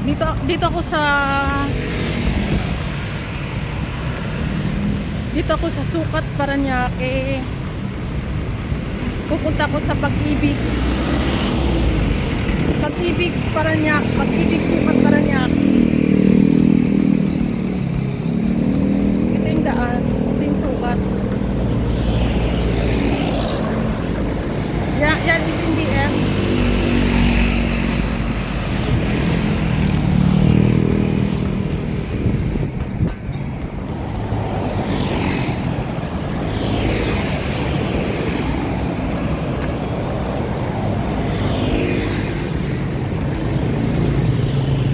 Dito ako sa Sukat, Parañaque. Pupunta ako sa Pag-ibig. Pag-ibig, Parañaque. Pag-ibig, Sukat, Parañaque. Ito yung daan. Ito yung Sukat. Yan is NBF.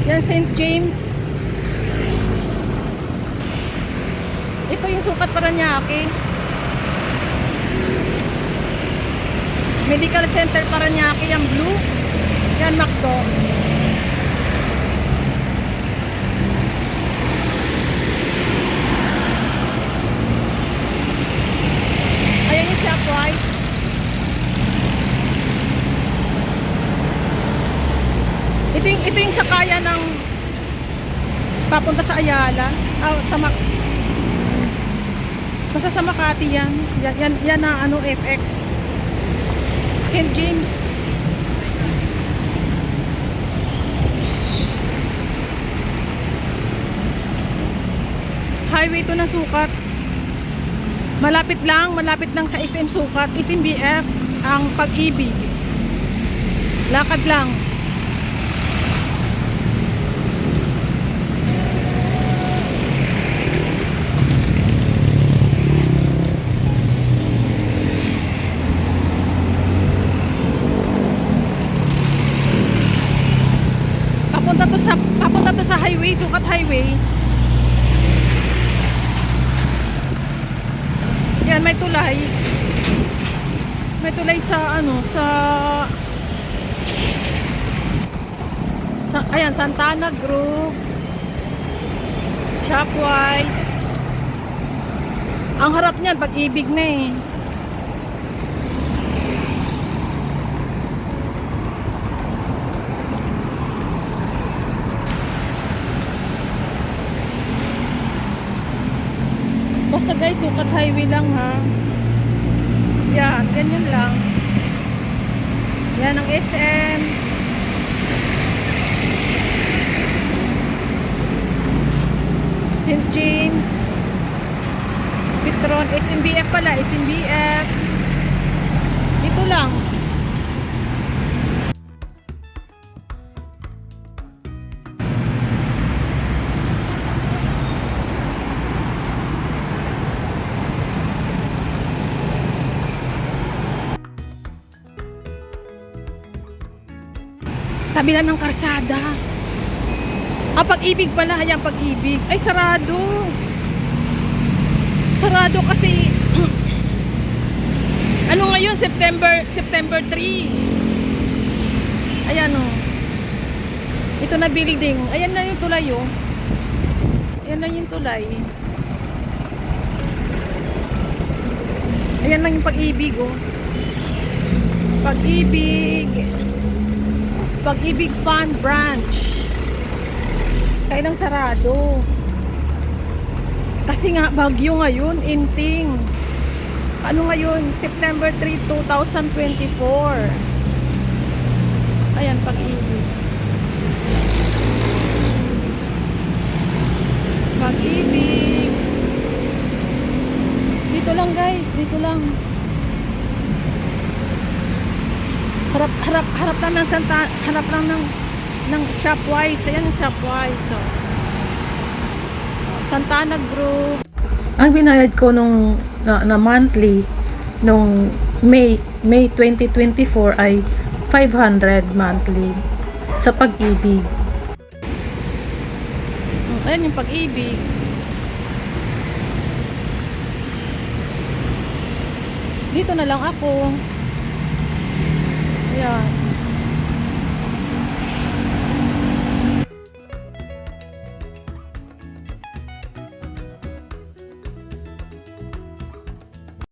Yan St. James. Ito yung Sukat, Parañaque. Medical Center Parañaque, yung blue. Yan McDo. Ayan yung Shopwise. Ito yung sakaya ng papunta sa Ayala. Basta sa Makati yan. Yan na ano, FX. St. James. Highway to na Sukat. Malapit lang sa SM Sukat. SMBF ang Pag-ibig. Lakad lang. Papunta to sa highway, Sukat Highway. Yan, may tulay. May tulay sa ano, sa ayan, Santana Group, Shopwise. Ang harap niyan, Pag-ibig na eh. Basta guys, Sukat Highway lang ha. Yan, ganyan lang. Yan ang SM. St. James. Petron. SMBF pala, SMBF. Ito lang. Kabila ng karsada. Pag-ibig pala. Ayan, Pag-ibig. Ay, sarado. Sarado kasi ano ngayon? September 3. Ayan o. Ito na building. Ayan na yung tulay o. Ayan na yung tulay. Ayan lang yung Pag-ibig o. Pag-ibig Fun Branch. Kailang sarado. Kasi nga bagyo ngayon, inting. Ano ngayon? September 3, 2024. Ayan, Pag-ibig. Pag-ibig. Dito lang guys, dito lang. Harap lang ng harap lang ng Shopwise. Ayan ang Shopwise. So, Santana Group. Ang binayad ko nung na monthly nung May 2024 ay 500 monthly sa Pag-ibig. Ayan yung Pag-ibig. Dito na lang ako. Ayan.